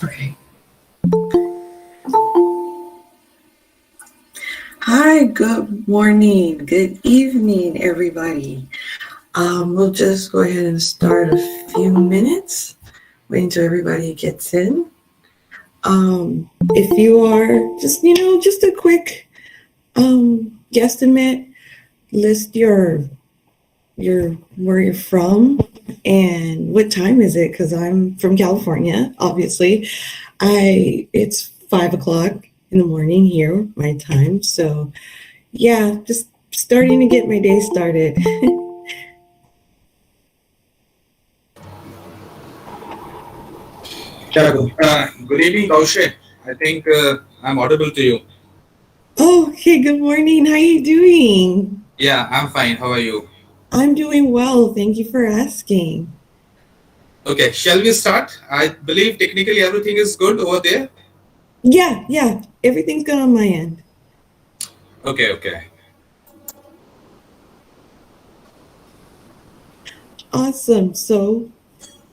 Okay. Hi, good morning, good evening, everybody. We'll just go ahead and start a few minutes, wait until everybody gets in. If you are just a quick guesstimate, list your where you're from and what time is it? Because I'm from California, obviously. It's 5 o'clock in the morning here, my time. So yeah, just starting to get my day started. Yeah, good evening, Kaushik. I think I'm audible to you. Oh, okay, good morning. How you doing? Yeah, I'm fine. How are you? I'm doing well. Thank you for asking. Okay, shall we start? I believe technically everything is good over there. Yeah, everything's good on my end. Okay. Awesome. So,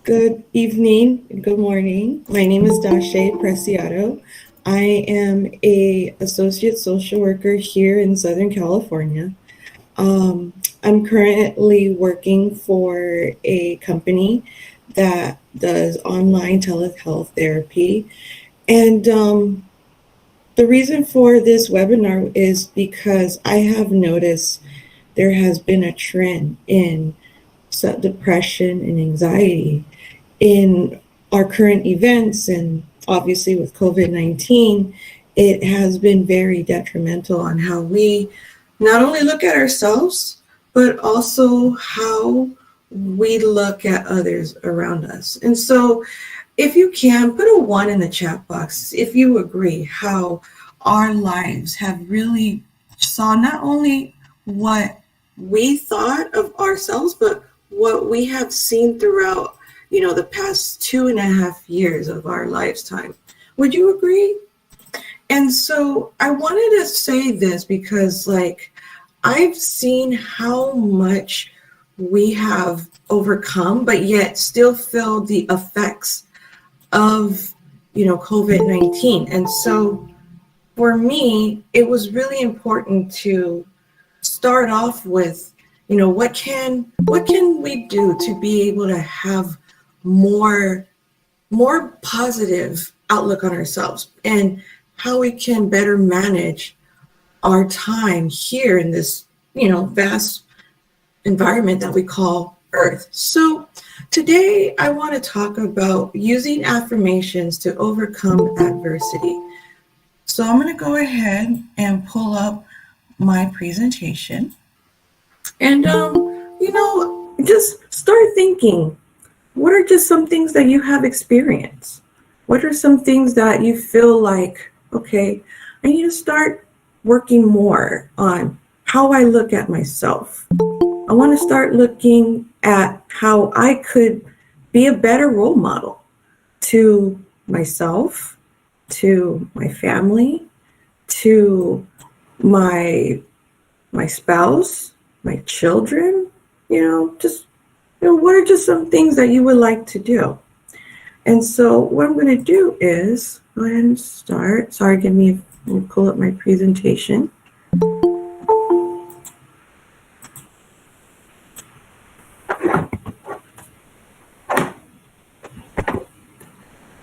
good evening and good morning. My name is Dashe Preciado. I am a associate social worker here in Southern California. I'm currently working for a company that does online telehealth therapy. And the reason for this webinar is because I have noticed there has been a trend in depression and anxiety in our current events. And obviously, with COVID-19, it has been very detrimental on how we not only look at ourselves, but also how we look at others around us. And so, if you can, put a one in the chat box if you agree how our lives have really saw not only what we thought of ourselves, but what we have seen throughout, the past 2.5 years of our lifetime. Would you agree? And so I wanted to say this because, like, I've seen how much we have overcome, but yet still feel the effects of, COVID-19. And so for me, it was really important to start off with, what can we do to be able to have more more positive outlook on ourselves and how we can better manage our time here in this, vast environment that we call Earth. So today I want to talk about using affirmations to overcome adversity. So I'm going to go ahead and pull up my presentation and, just start thinking, what are just some things that you have experienced? What are some things that you feel like, okay, I need to start working more on how I look at myself. I want to start looking at how I could be a better role model to myself, to my family, to my my spouse, my children, just what are just some things that you would like to do? And so what I'm going to do is go ahead and start. Sorry, let me pull up my presentation.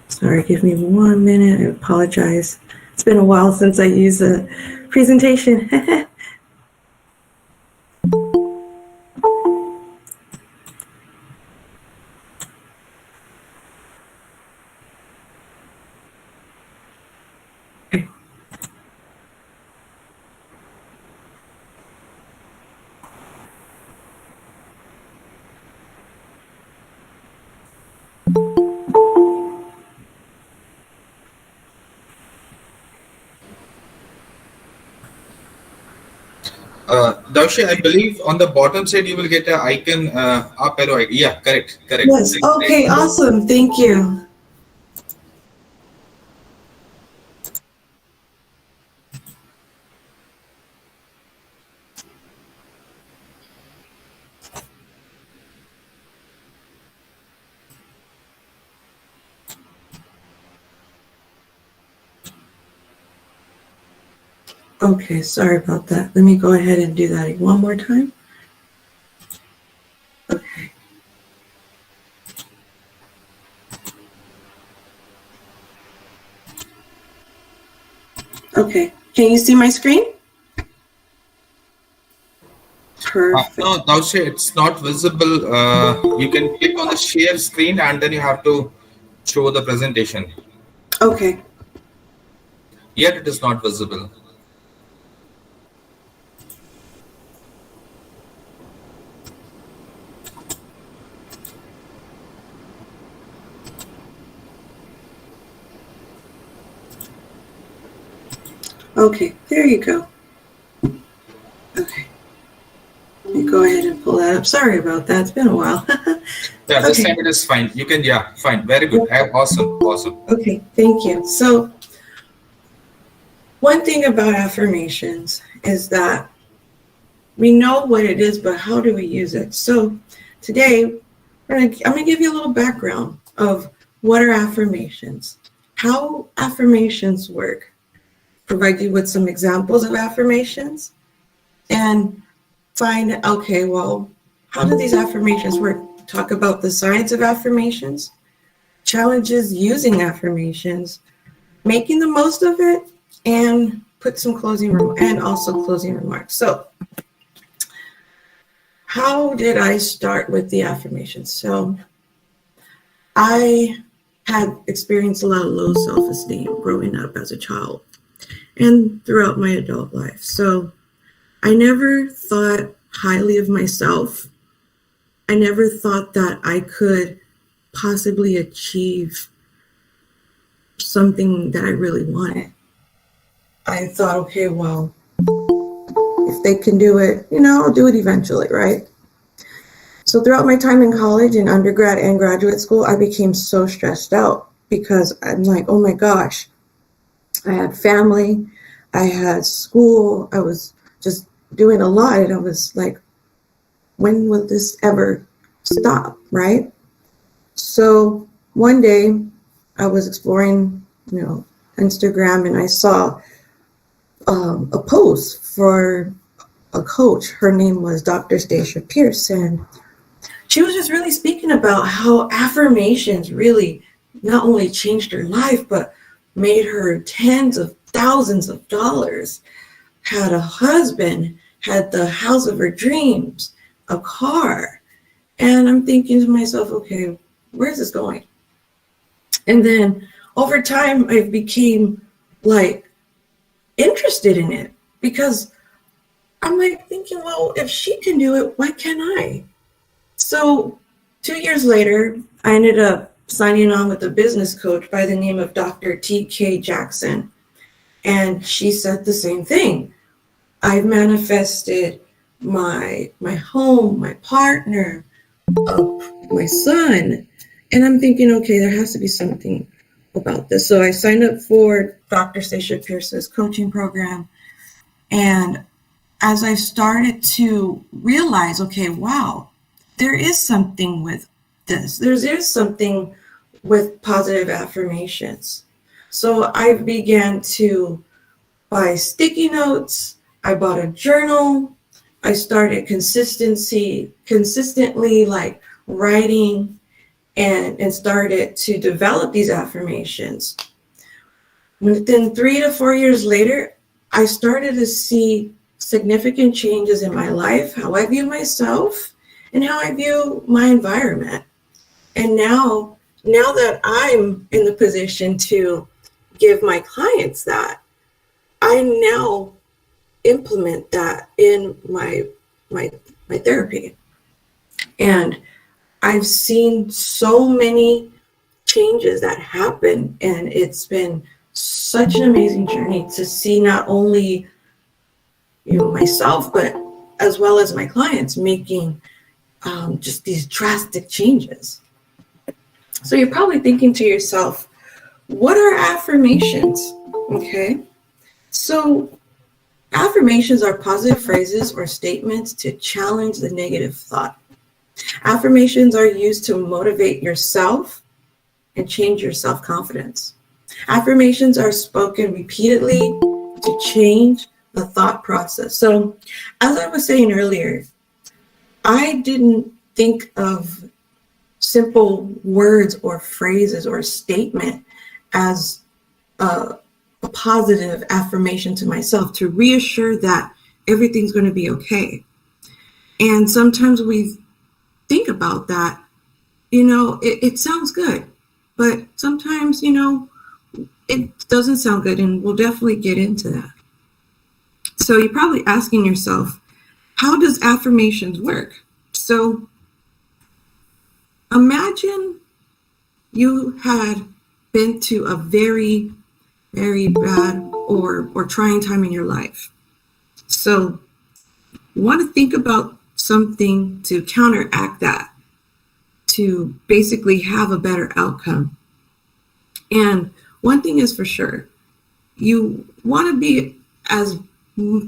Sorry, give me 1 minute. I apologize. It's been a while since I used a presentation. Darshan, I believe on the bottom side you will get an icon, up arrow. Yeah, correct. Yes. Okay. Awesome. Thank you. Okay, sorry about that. Let me go ahead and do that one more time. Okay. Okay, can you see my screen? Perfect. No, Daushe, it's not visible. You can click on the share screen and then you have to show the presentation. Okay. Yet it is not visible. Okay, there you go. Okay. Let me go ahead and pull that up. Sorry about that. It's been a while. Yeah, this Okay. time it is fine. You can, yeah, fine. Very good. Awesome. Awesome. Okay, thank you. So, one thing about affirmations is that we know what it is, but how do we use it? So, today, I'm going to give you a little background of what are affirmations, how affirmations work, provide you with some examples of affirmations, and find, okay, well, how do these affirmations work? Talk about the science of affirmations, challenges using affirmations, making the most of it, and put some closing remarks. So, how did I start with the affirmations? So, I had experienced a lot of low self-esteem growing up as a child and throughout my adult life. So, I never thought highly of myself. I never thought that I could possibly achieve something that I really wanted. I thought, okay, well, if they can do it, I'll do it eventually, right? So throughout my time in college and undergrad and graduate school, I became so stressed out because I'm like, oh my gosh, I had family, I had school, I was just doing a lot. And I was like, when will this ever stop, right? So one day I was exploring, Instagram, and I saw a post for a coach. Her name was Dr. Stacia Pierce, and she was just really speaking about how affirmations really not only changed her life, but made her tens of thousands of dollars, had a husband, had the house of her dreams, a car. And I'm thinking to myself, okay, where's this going? And then over time, I became like interested in it because I'm like thinking, well, if she can do it, why can't I? So 2 years later, I ended up signing on with a business coach by the name of Dr. T.K. Jackson. And she said the same thing. I've manifested my home, my partner, my son. And I'm thinking, okay, there has to be something about this. So I signed up for Dr. Stacia Pierce's coaching program. And as I started to realize, okay, wow, there is something with this. There is something with positive affirmations. So I began to buy sticky notes. I bought a journal. I started consistently like writing and started to develop these affirmations. Within 3 to 4 years later, I started to see significant changes in my life, how I view myself, and how I view my environment. And now that I'm in the position to give my clients that, I now implement that in my therapy. And I've seen so many changes that happen, and it's been such an amazing journey to see not only myself, but as well as my clients making just these drastic changes. So you're probably thinking to yourself, what are affirmations? Okay, so affirmations are positive phrases or statements to challenge the negative thought. Affirmations are used to motivate yourself and change your self-confidence. Affirmations are spoken repeatedly to change the thought process. So as I was saying earlier, I didn't think of simple words or phrases or statement as a positive affirmation to myself to reassure that everything's going to be okay. And sometimes we think about that, it sounds good, but sometimes, it doesn't sound good, and we'll definitely get into that. So you're probably asking yourself, how does affirmations work? So imagine you had been to a very, very bad or trying time in your life. So you want to think about something to counteract that, to basically have a better outcome. And one thing is for sure, you want to be as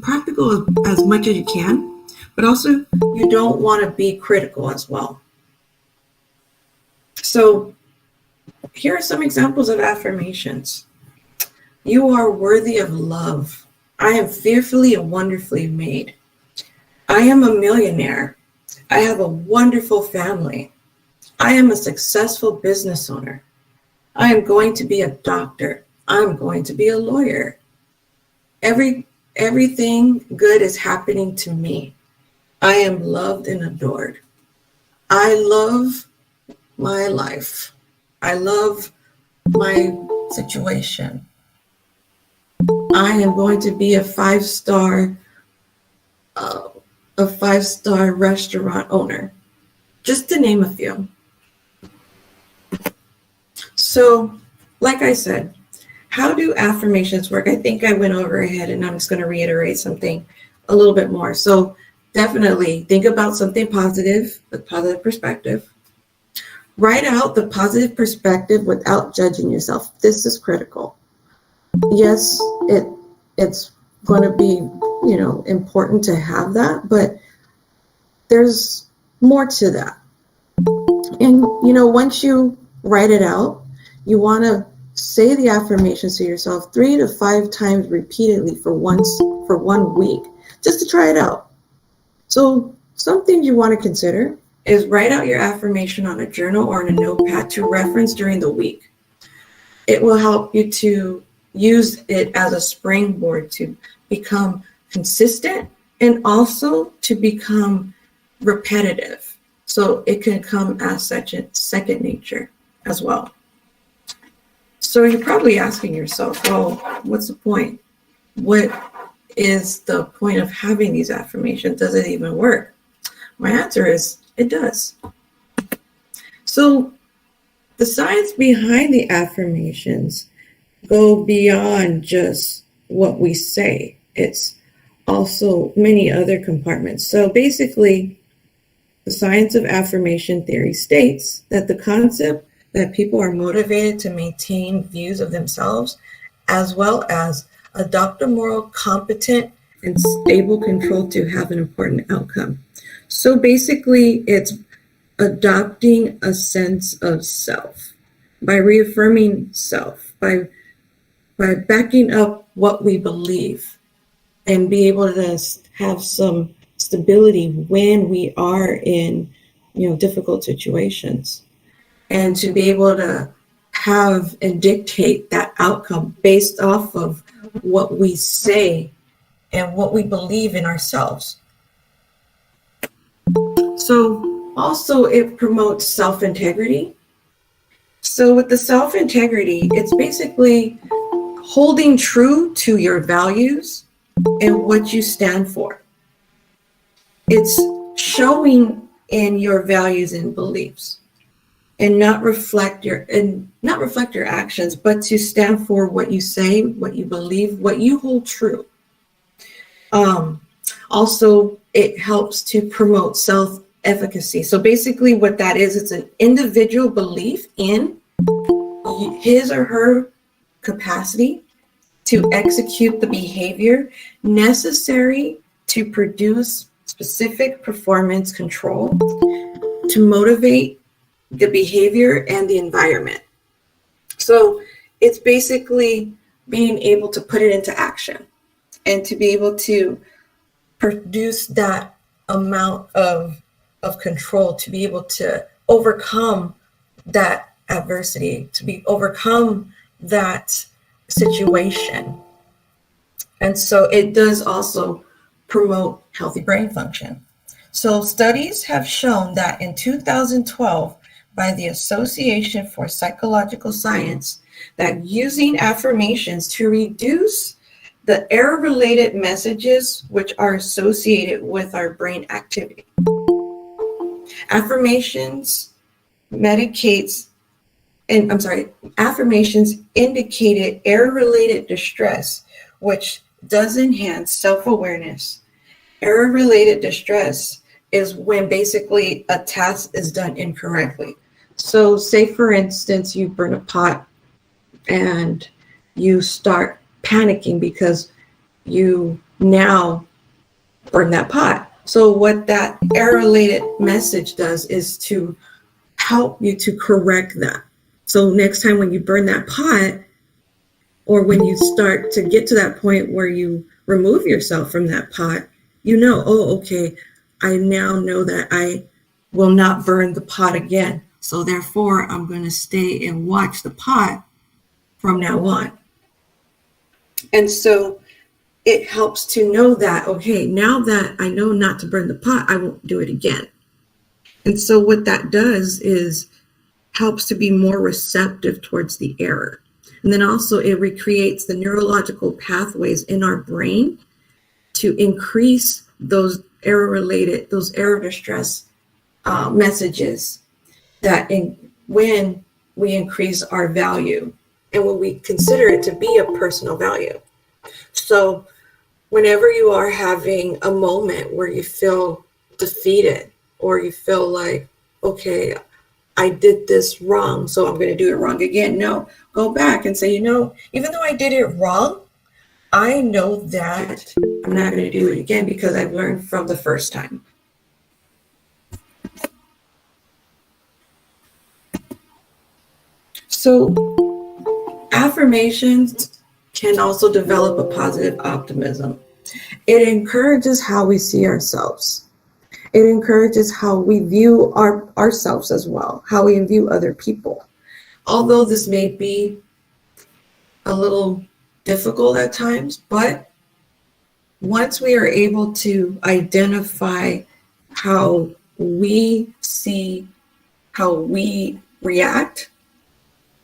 practical as much as you can, but also you don't want to be critical as well. So here are some examples of affirmations. You are worthy of love. I am fearfully and wonderfully made. I am a millionaire. I have a wonderful family. I am a successful business owner. I am going to be a doctor. I'm going to be a lawyer. Everything good is happening to me. I am loved and adored. I love my life. I love my situation. I am going to be a five-star restaurant owner, just to name a few. So, like I said, how do affirmations work? I think I went over ahead, and I'm just going to reiterate something a little bit more. So definitely think about something positive, with positive perspective. Write out the positive perspective without judging yourself. This is critical. Yes, it's going to be, important to have that, but there's more to that. And, once you write it out, you want to say the affirmations to yourself 3 to 5 times repeatedly for 1 week, just to try it out. So some things you want to consider is write out your affirmation on a journal or in a notepad to reference during the week. It will help you to use it as a springboard to become consistent and also to become repetitive. So it can come as second nature as well. So you're probably asking yourself, well, what's the point? What is the point of having these affirmations? Does it even work? My answer is it does. So the science behind the affirmations go beyond just what we say. It's also many other compartments. So basically, the science of affirmation theory states that the concept that people are motivated to maintain views of themselves as well as adopt a moral, competent, and stable control to have an important outcome. So basically, it's adopting a sense of self by reaffirming self, by backing up what we believe and be able to have some stability when we are in, difficult situations, and to be able to have and dictate that outcome based off of what we say and what we believe in ourselves. So also it promotes self-integrity. So with the self-integrity, it's basically holding true to your values and what you stand for. It's showing in your values and beliefs and not reflect your actions, but to stand for what you say, what you believe, what you hold true. Also, it helps to promote self-efficacy. So basically what that is, it's an individual belief in his or her capacity to execute the behavior necessary to produce specific performance control, to motivate the behavior and the environment. So it's basically being able to put it into action. and to be able to produce that amount of control, to be able to overcome that adversity, to be overcome that situation. And so it does also promote healthy brain function. So studies have shown that in 2012 by the Association for Psychological Science that using affirmations to reduce the error-related messages which are associated with our brain activity. Affirmations indicated error-related distress, which does enhance self-awareness. Error-related distress is when basically a task is done incorrectly. So say, for instance, you burn a pot and you start panicking because you now burn that pot. So what that error-related message does is to help you to correct that. So next time when you burn that pot, or when you start to get to that point where you remove yourself from that pot, you know, oh, okay, I now know that I will not burn the pot again. So therefore, I'm going to stay and watch the pot from now on. And so it helps to know that, okay, now that I know not to burn the pot, I won't do it again. And so what that does is helps to be more receptive towards the error. And then also it recreates the neurological pathways in our brain to increase those error distress messages that when we increase our value and when we consider it to be a personal value. So whenever you are having a moment where you feel defeated or you feel like, okay, I did this wrong, so I'm going to do it wrong again. No, go back and say, even though I did it wrong, I know that I'm not going to do it again because I've learned from the first time. So affirmations can also develop a positive optimism. It encourages how we see ourselves. It encourages how we view ourselves as well, how we view other people. Although this may be a little difficult at times, but once we are able to identify how we see, how we react,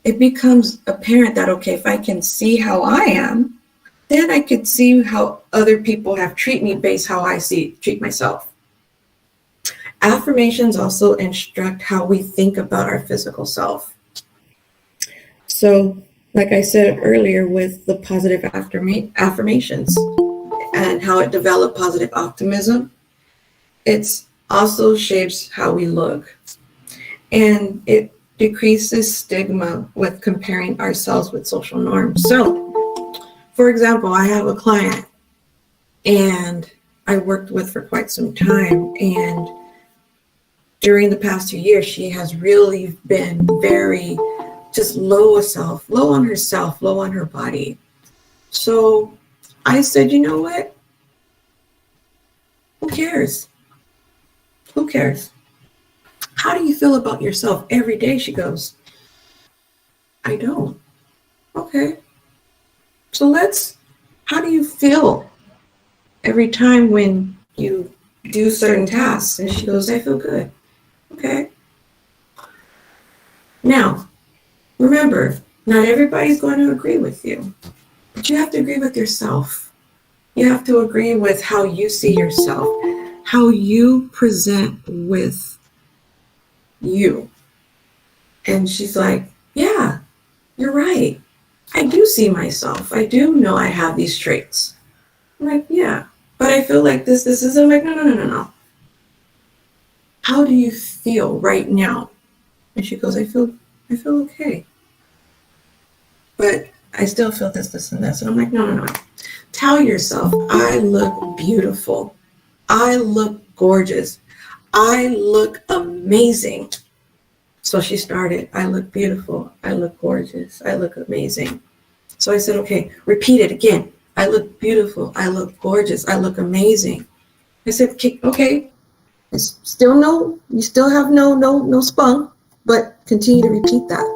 it becomes apparent that, okay, if I can see how I am, then I could see how other people have treated me based how I treat myself. Affirmations also instruct how we think about our physical self. So, like I said earlier with the positive affirmations and how it developed positive optimism, it also shapes how we look. And it decreases stigma with comparing ourselves with social norms. So, for example, I have a client and I worked with for quite some time, and during the past 2 years, she has really been very just low on herself, low on her body. So I said, you know what? Who cares? Who cares? How do you feel about yourself every day? She goes, I don't. Okay. So how do you feel every time when you do certain tasks? And she goes, I feel good. Okay. Now, remember, not everybody's going to agree with you, but you have to agree with yourself. You have to agree with how you see yourself, how you present with you. And she's like, yeah, you're right. I do see myself. I do know I have these traits. I'm like, yeah, but I feel like this is. I'm like, no. How do you feel right now? And she goes, I feel okay. But I still feel this, and this. And I'm like, no. Tell yourself, I look beautiful. I look gorgeous. I look amazing. So she started, I look beautiful. I look gorgeous. I look amazing. So I said, okay, repeat it again. I look beautiful. I look gorgeous. I look amazing. I said, okay, it's still you still have no spunk, but continue to repeat that.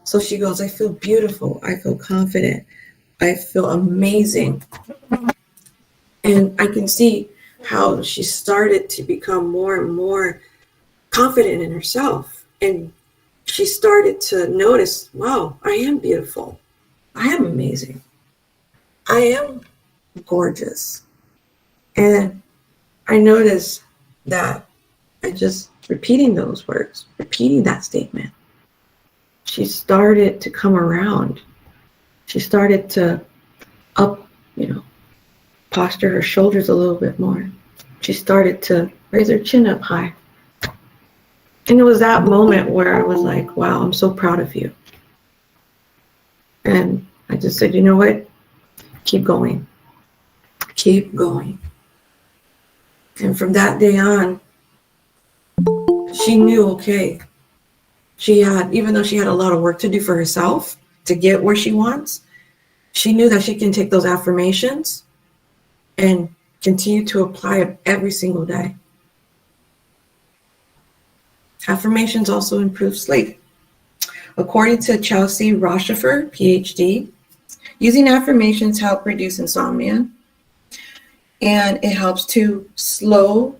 So she goes, I feel beautiful. I feel confident. I feel amazing. And I can see how she started to become more and more confident in herself. And she started to notice, wow, I am beautiful. I am amazing. I am gorgeous. And I noticed that I just repeating those words, repeating that statement, she started to come around. She started to posture her shoulders a little bit more. She started to raise her chin up high. And it was that moment where I was like, wow, I'm so proud of you. And I just said, you know what? Keep going. Keep going. And from that day on, she knew, okay, even though she had a lot of work to do for herself to get where she wants, she knew that she can take those affirmations and continue to apply it every single day. Affirmations also improve sleep. According to Chelsea Rochefort, PhD, using affirmations help reduce insomnia, and it helps to slow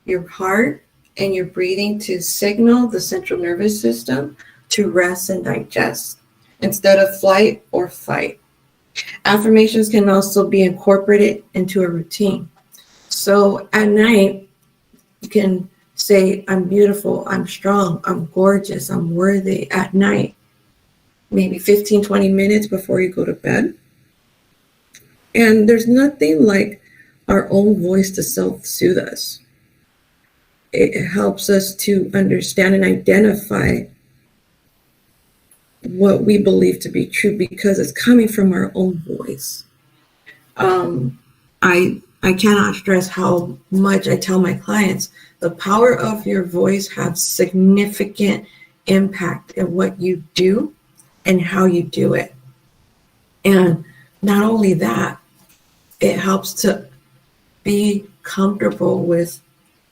your heart and your breathing to signal the central nervous system to rest and digest instead of flight or fight. Affirmations can also be incorporated into a routine. So at night, you can say, I'm beautiful, I'm strong, I'm gorgeous, I'm worthy at night. Maybe 15, 20 minutes before you go to bed. And there's nothing like our own voice to self-soothe us. It helps us to understand and identify what we believe to be true because it's coming from our own voice. I cannot stress how much I tell my clients the power of your voice has significant impact in what you do and how you do it. And not only that, it helps to be comfortable with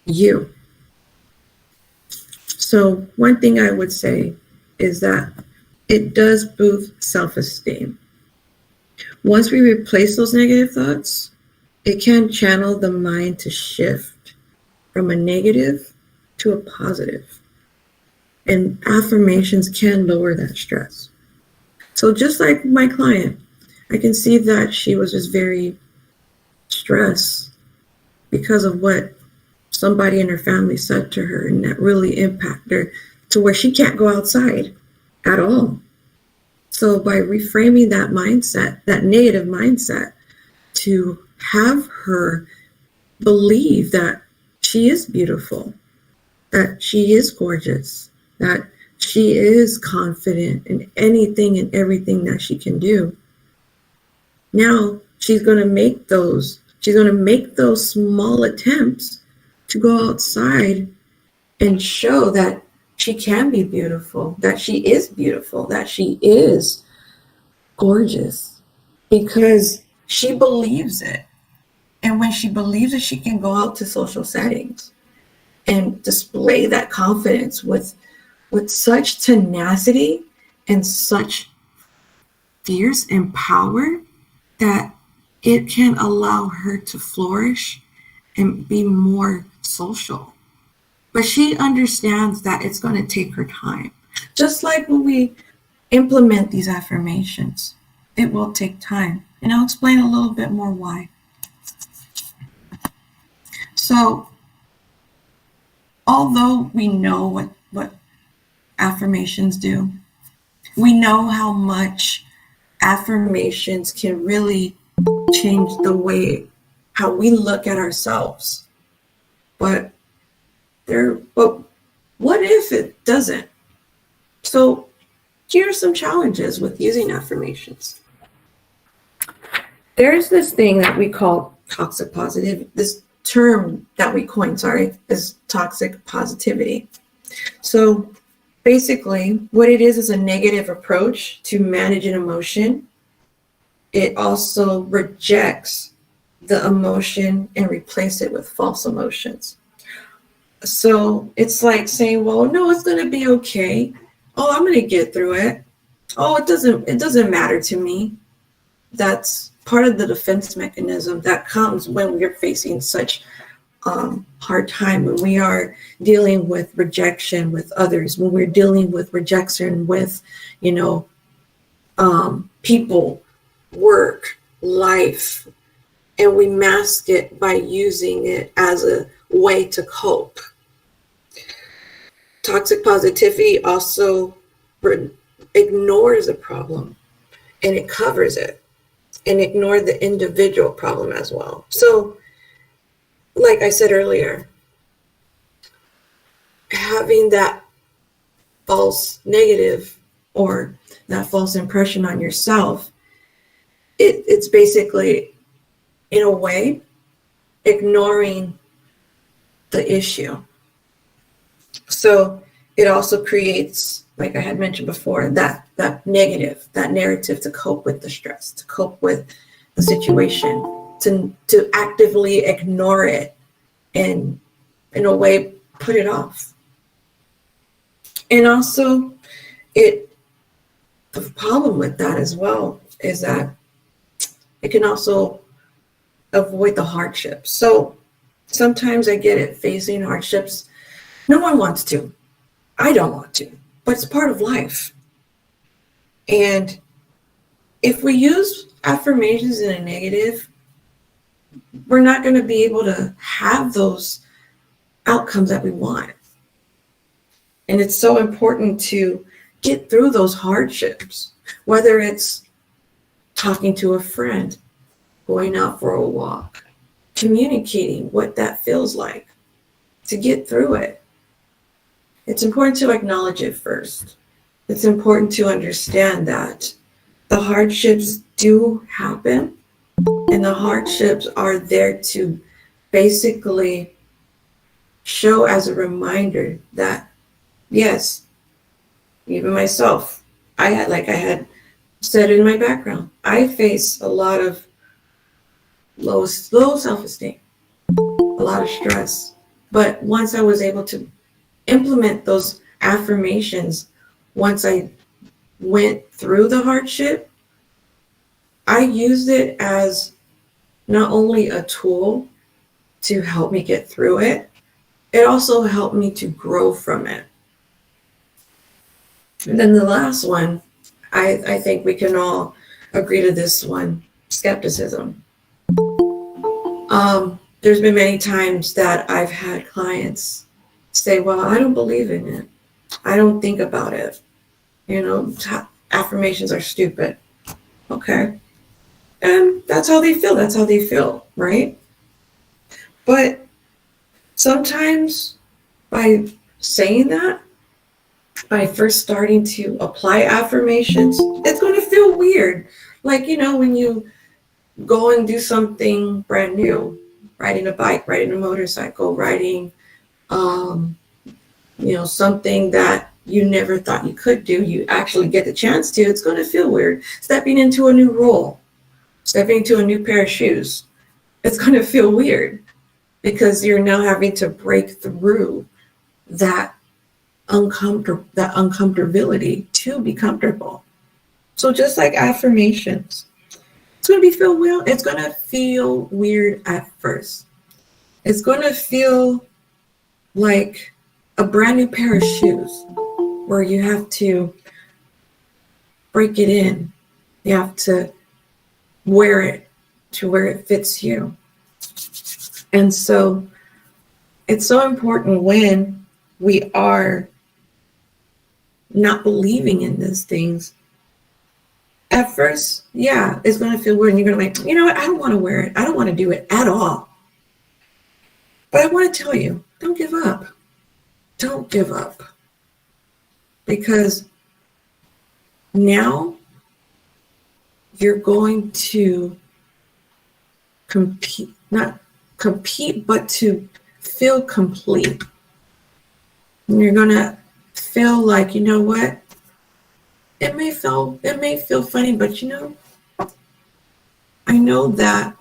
you. So one thing I would say is that it does boost self-esteem. Once we replace those negative thoughts, it can channel the mind to shift from a negative to a positive. And affirmations can lower that stress. So just like my client, I can see that she was just very stressed because of what somebody in her family said to her, and that really impacted her to where she can't go outside at all. So by reframing that mindset, that negative mindset, to have her believe that she is beautiful, that she is gorgeous, that she is confident in anything and everything that she can do. Now she's going to make those small attempts to go outside and show that she can be beautiful, that she is beautiful, that she is gorgeous, because she believes it. And when she believes it, she can go out to social settings and display that confidence with such tenacity and such fierce and power that it can allow her to flourish and be more social. But she understands that it's going to take her time. Just like when we implement these affirmations, it will take time. And I'll explain a little bit more why. So, although we know what affirmations do, we know how much affirmations can really change the way how we look at ourselves. But what if it doesn't? So here are some challenges with using affirmations. There's this thing that we call toxic positivity. This term that we coined, is toxic positivity. So basically, what it is a negative approach to manage an emotion. it also rejects the emotion and replace it with false emotions. So it's like saying, well, no, it's going to be okay. Oh, I'm going to get through it. Oh, it doesn't matter to me. That's part of the defense mechanism that comes when we're facing such hard time, when we are dealing with rejection with others, when we're dealing with rejection with, people, work, life, and we mask it by using it as a way to cope. Toxic positivity also ignores the problem and it covers it and ignore the individual problem as well. So, like I said earlier, having that false negative or that false impression on yourself, it's basically, in a way, ignoring the issue. So it also creates, like I had mentioned before, that negative, that narrative to cope with the stress, to cope with the situation, to actively ignore it and, in a way, put it off. And also, the problem with that as well is that it can also avoid the hardships. So sometimes I get it, facing hardships. No one wants to. I don't want to, but it's part of life. And if we use affirmations in a negative, we're not going to be able to have those outcomes that we want. And it's so important to get through those hardships, whether it's talking to a friend, going out for a walk, communicating what that feels like, to get through it. It's important to acknowledge it first. It's important to understand that the hardships do happen, and the hardships are there to basically show as a reminder that, yes, even myself, I had said in my background, I face a lot of low self-esteem, a lot of stress. But once I was able to implement those affirmations, once I went through the hardship, I used it as not only a tool to help me get through it, it also helped me to grow from it. And then the last one, I think we can all agree to this one, skepticism. There's been many times that I've had clients say, well, I don't believe in it. I don't think about it. Affirmations are stupid. Okay. And that's how they feel. That's how they feel, right? But sometimes by saying that, by first starting to apply affirmations, it's going to feel weird. Like, when you go and do something brand new, riding a bike, riding a motorcycle, riding, something that you never thought you could do, you actually get the chance to, it's going to feel weird. Stepping into a new role, stepping into a new pair of shoes, it's going to feel weird because you're now having to break through that uncomfortability to be comfortable. So just like affirmations, it's going to feel weird at first. It's going to feel like a brand new pair of shoes where you have to break it in. You have to wear it to where it fits you. And so it's so important when we are not believing in these things. At first, yeah, it's going to feel weird. And you're going to be like, you know what? I don't want to wear it. I don't want to do it at all. But I want to tell you, don't give up. Don't give up. Because now you're going to not compete, but to feel complete. And you're going to feel like, you know what? It may feel funny, but I know that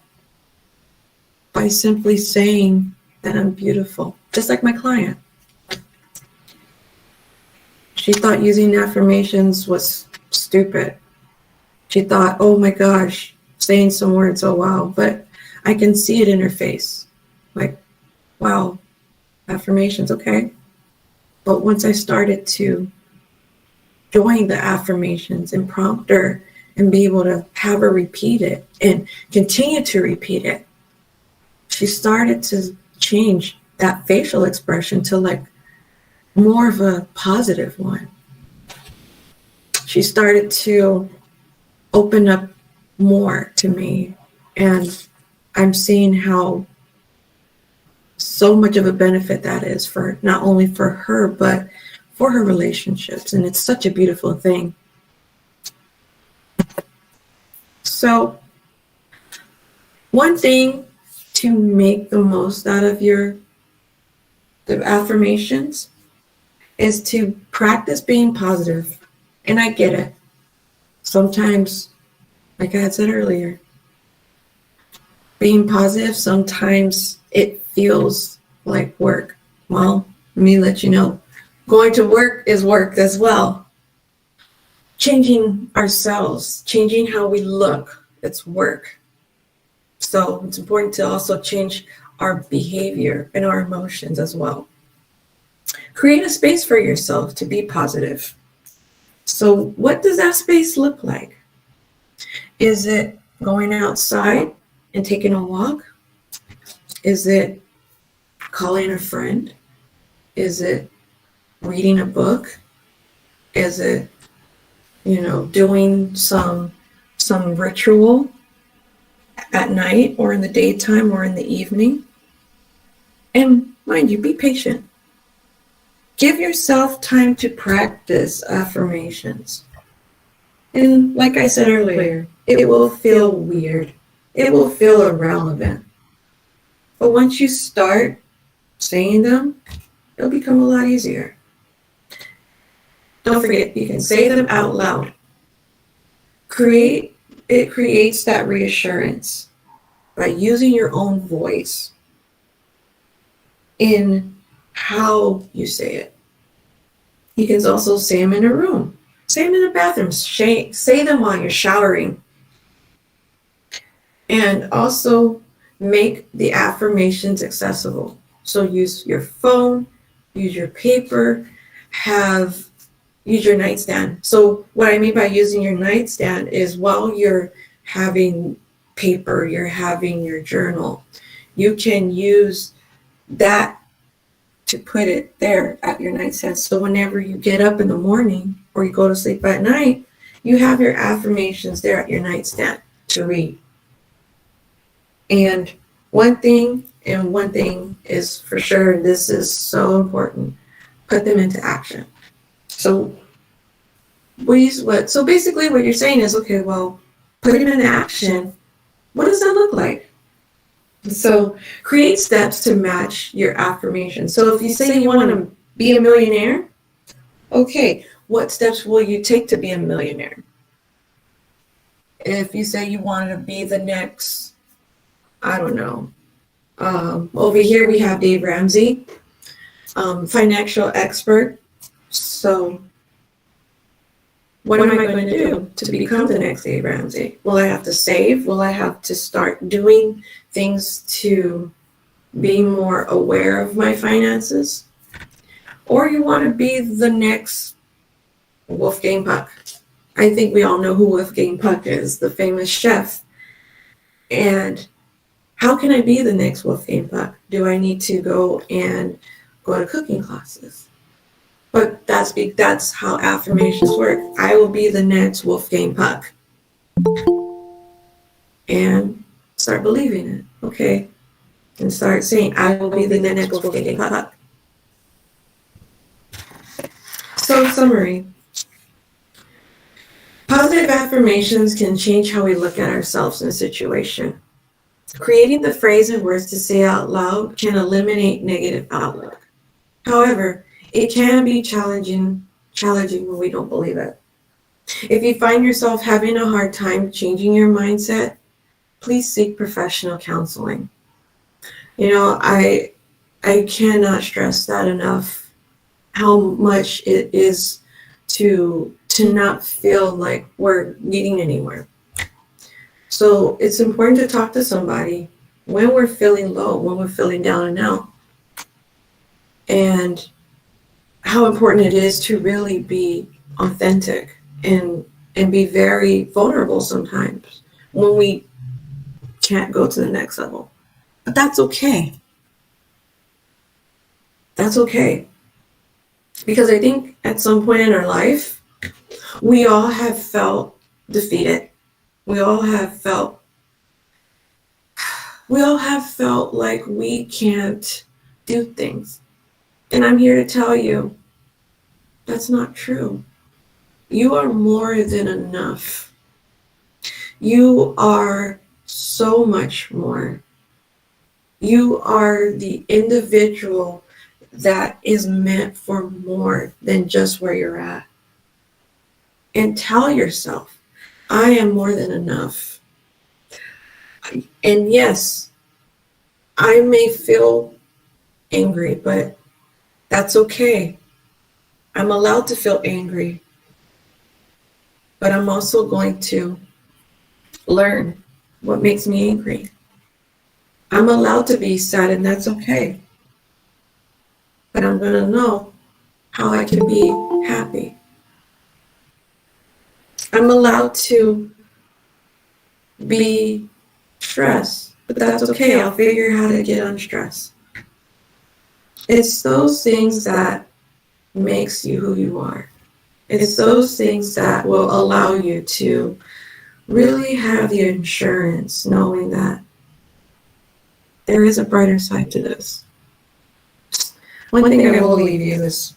by simply saying that I'm beautiful, just like my client. She thought using affirmations was stupid. She thought, oh my gosh, saying some words, oh wow. But I can see it in her face. Like, wow, affirmations, okay. But once I started to join the affirmations and prompt her and be able to have her repeat it and continue to repeat it, she started to change that facial expression to like more of a positive one. She started to open up more to me, and I'm seeing how so much of a benefit that is for not only for her but for her relationships, and it's such a beautiful thing. So one thing to make the most out of the affirmations is to practice being positive. And I get it. Sometimes, like I had said earlier, being positive, sometimes it feels like work. Well, let me let you know, going to work is work as well. Changing ourselves, changing how we look, it's work. So it's important to also change our behavior and our emotions as well. Create a space for yourself to be positive. So what does that space look like? Is it going outside and taking a walk? Is it calling a friend? Is it reading a book? Is it, doing some ritual at night or in the daytime or in the evening? And mind you, be patient. Give yourself time to practice affirmations. And like I said earlier, it will feel weird. It will feel irrelevant. But once you start saying them, it'll become a lot easier. Don't forget, you can say them out loud. It creates that reassurance by using your own voice in how you say it. You can also say them in a room. Say them in a bathroom. Say them while you're showering. And also make the affirmations accessible. So use your phone, use your paper, use your nightstand. So what I mean by using your nightstand is while you're having paper, you're having your journal, you can use that to put it there at your nightstand. So whenever you get up in the morning or you go to sleep at night, you have your affirmations there at your nightstand to read. And one thing is for sure, this is so important, put them into action. So basically what you're saying is, okay, well, put them into action. What does that look like? So create steps to match your affirmation. So if you say you want to be a millionaire, okay, what steps will you take to be a millionaire? If you say you want to be the next, I don't know, over here we have Dave Ramsey, financial expert. So what am I going to do to become the next Dave Ramsey? Will I have to save? Will I have to start doing things to be more aware of my finances? Or you want to be the next Wolfgang Puck. I think we all know who Wolfgang Puck is, the famous chef. And how can I be the next Wolfgang Puck? Do I need to go to cooking classes? But that's how affirmations work. I will be the next Wolfgang Puck. And start believing it, okay? And start saying, I will be the next Wolfgang Puck. So, summary. Positive affirmations can change how we look at ourselves in a situation. Creating the phrase and words to say out loud can eliminate negative outlook. However, it can be challenging when we don't believe it. If you find yourself having a hard time changing your mindset, please seek professional counseling. You know, I cannot stress that enough, how much it is to not feel like we're getting anywhere. So it's important to talk to somebody when we're feeling low, when we're feeling down and out. And how important it is to really be authentic and be very vulnerable sometimes when we can't go to the next level. But that's okay. That's okay. Because I think at some point in our life, we all have felt defeated. We all have felt like we can't do things. And I'm here to tell you that's not true. You are more than enough. You are so much more. You are the individual that is meant for more than just where you're at. And tell yourself, I am more than enough. And yes, I may feel angry, but that's okay. I'm allowed to feel angry, but I'm also going to learn what makes me angry. I'm allowed to be sad, and that's okay. But I'm going to know how I can be happy. I'm allowed to be stressed, but that's okay. I'll figure out how to get unstressed. It's those things that makes you who you are. It's those things that will allow you to really have the assurance knowing that there is a brighter side to this. One thing I will leave you is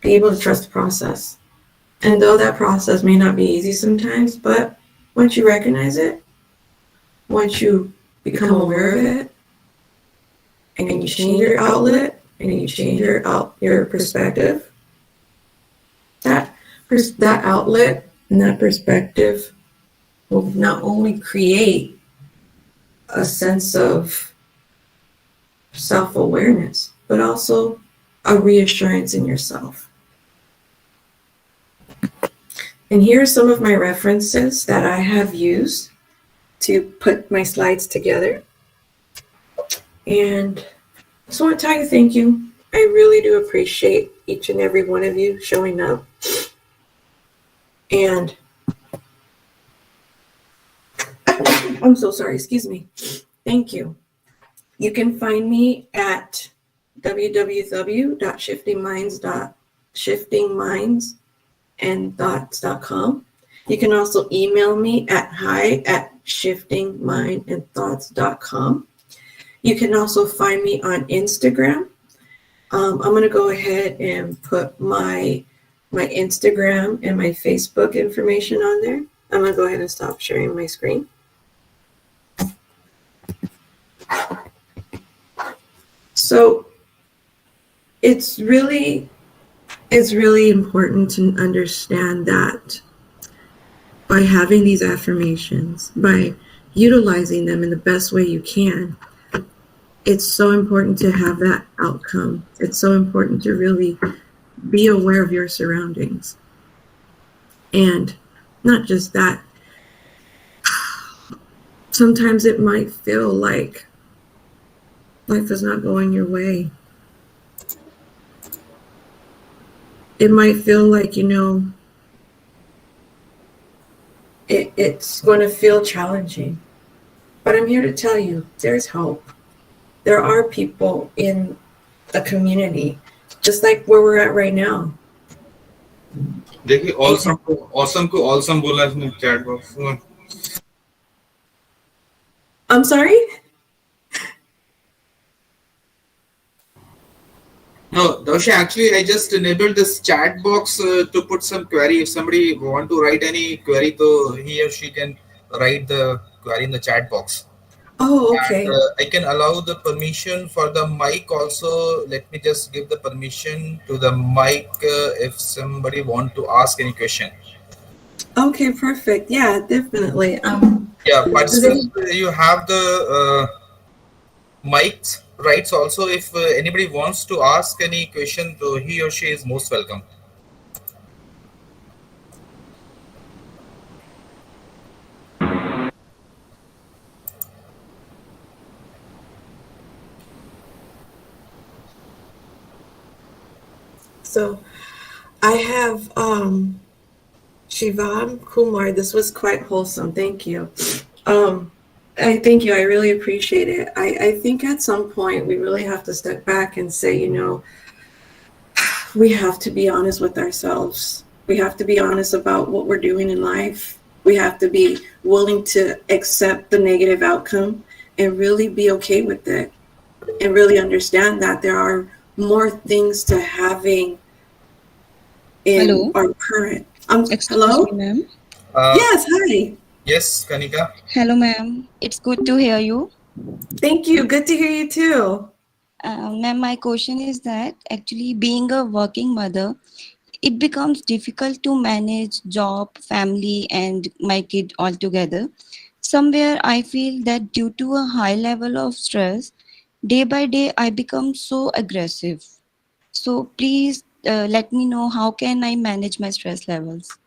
be able to trust the process. And though that process may not be easy sometimes, but once you recognize it, once you become aware of it, and you change your outlet, and you change your perspective, that outlet and that perspective will not only create a sense of self-awareness, but also a reassurance in yourself. And here are some of my references that I have used to put my slides together. And I just want to tell you thank you. I really do appreciate each and every one of you showing up. And I'm so sorry, excuse me. Thank you. You can find me at www.shiftingmindsandthoughts.com. You can also email me at hi@shiftingmindandthoughts.com. You can also find me on Instagram. I'm going to go ahead and put my Instagram and my Facebook information on there. I'm going to go ahead and stop sharing my screen. So it's really important to understand that by having these affirmations, by utilizing them in the best way you can, it's so important to have that outcome. It's so important to really be aware of your surroundings. And not just that, sometimes it might feel like life is not going your way. It might feel like, it's going to feel challenging. But I'm here to tell you, there's hope. There are people in the community, just like where we're at right now. देखिए awesome को awesome बोला इसने chat box में. I'm sorry? No, Darshan, actually, I just enabled this chat box to put some query. If somebody want to write any query, so he or she can write the query in the chat box. Oh, okay. And I can allow the permission for the mic also. Let me just give the permission to the mic if somebody want to ask any question. Okay, perfect. Yeah, definitely. Yeah, Does participants, any you have the mics rights also. If anybody wants to ask any question, to he or she is most welcome. so I have Shivam Kumar. This was quite wholesome. Thank you. Um, I thank you. I really appreciate it. I think at some point we really have to step back and say, we have to be honest with ourselves. We have to be honest about what we're doing in life. We have to be willing to accept the negative outcome and really be okay with it and really understand that there are more things to having in Hello, our current. excuse me, Hello? ma'am. Uh, Yes, hi. yes, Kanika. Hello, ma'am. It's good to hear you. Thank you. Good to hear you too. Ma'am, my question is that actually, being a working mother, it becomes difficult to manage job, family, and my kid all together. Somewhere, I feel that due to a high level of stress, day by day, I become so aggressive. So, please let me know how can I manage my stress levels.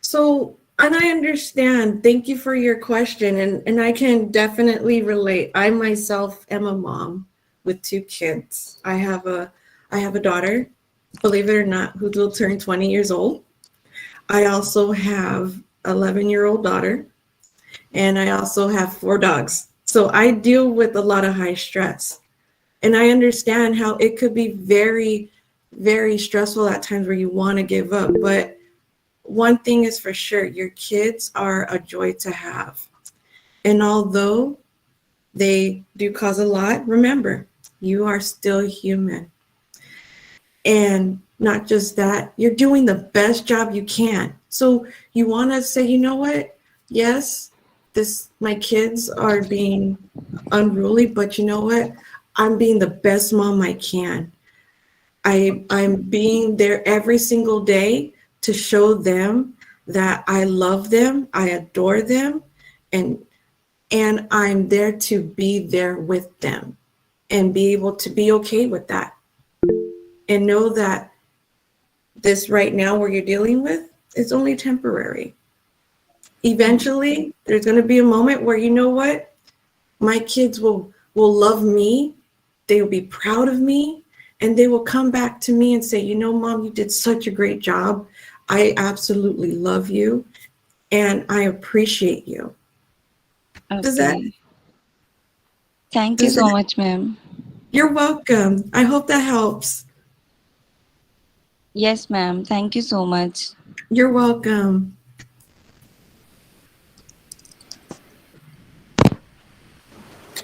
So, and I understand. Thank you for your question. And I can definitely relate. I myself am a mom with two kids. I have a daughter, believe it or not, who will turn 20 years old. I also have 11-year-old daughter, and I also have four dogs. So I deal with a lot of high stress. And I understand how it could be very, very stressful at times where you want to give up. But one thing is for sure, your kids are a joy to have. And although they do cause a lot, remember, you are still human. And not just that, you're doing the best job you can. So you want to say, you know what? Yes, this my kids are being unruly, but you know what? I'm being the best mom I can. I'm being there every single day to show them that I love them, I adore them, and and I'm there to be there with them and be able to be okay with that and know that this right now where you're dealing with is only temporary. Eventually, there's going to be a moment where you know what? My kids will love me, they will be proud of me, and they will come back to me and say, you know, mom, you did such a great job. I absolutely love you and I appreciate you. Does that Okay. Thank you does so that much, ma'am. You're welcome. I hope that helps. Yes, ma'am. Thank you so much. You're welcome.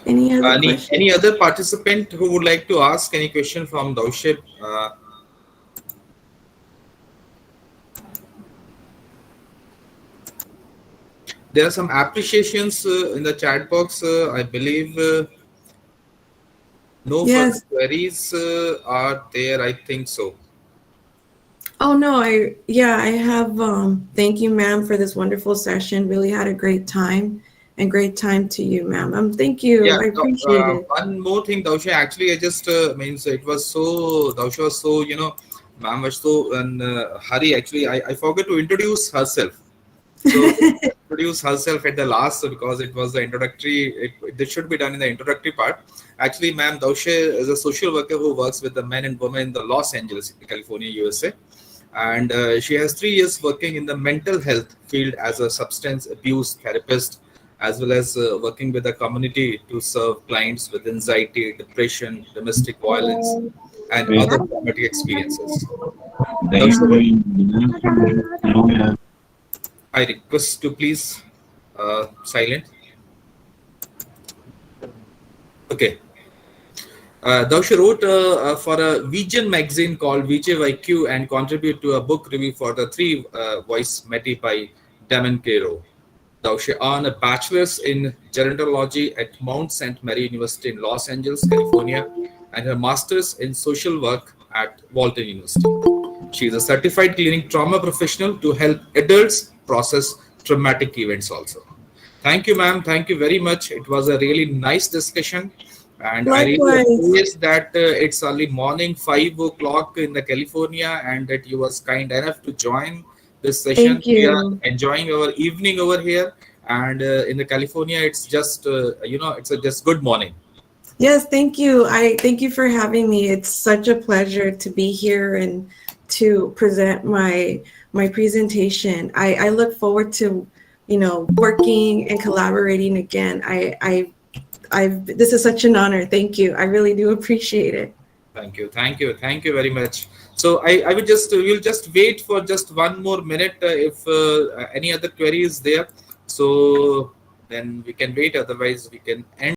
Any other questions? Any other participant who would like to ask any question from Dauship? There are some appreciations in the chat box. I believe no further Yes. queries are there. I think so. Oh no, I have thank you ma'am for this wonderful session. Really had a great time and great time to you ma'am. Thank Yeah, you. I appreciate it. one more thing, Dausha. Actually, I just means it was so Dausha was so ma'am was so in hurry. Actually, I forgot to introduce herself. So introduce herself at the last because it was the introductory. It should be done in the introductory part. Actually, ma'am Dausha is a social worker who works with the men and women in the Los Angeles, California, USA, and she has 3 years working in the mental health field as a substance abuse therapist, as well as working with the community to serve clients with anxiety, depression, domestic violence, and other traumatic experiences. Dausha, I request to please silent. Okay. Dausha wrote for a Vision magazine called VJYQ and contribute to a book review for the Three Voice Meti by Damon Cairo. Dausha earned a bachelor's in gerontology at Mount St. Mary University in Los Angeles, California, and her master's in social work at Walton University. She is a certified clinic trauma professional to help adults process traumatic events also. Thank you, ma'am. Thank you very much. It was a really nice discussion. And I really Likewise. appreciate that it's early morning, 5 o'clock in the California, and that you was kind enough to join this session. Thank We are you. enjoying our evening over here, and in the California, it's just it's a just good morning. Yes, thank you. I thank you for having me. It's such a pleasure to be here and to present my presentation. I look forward to, working and collaborating again. This is such an honor. Thank you. I really do appreciate it. Thank you very much. So I would just we'll just wait for just one more minute if any other query is there. So then we can wait. Otherwise, we can end.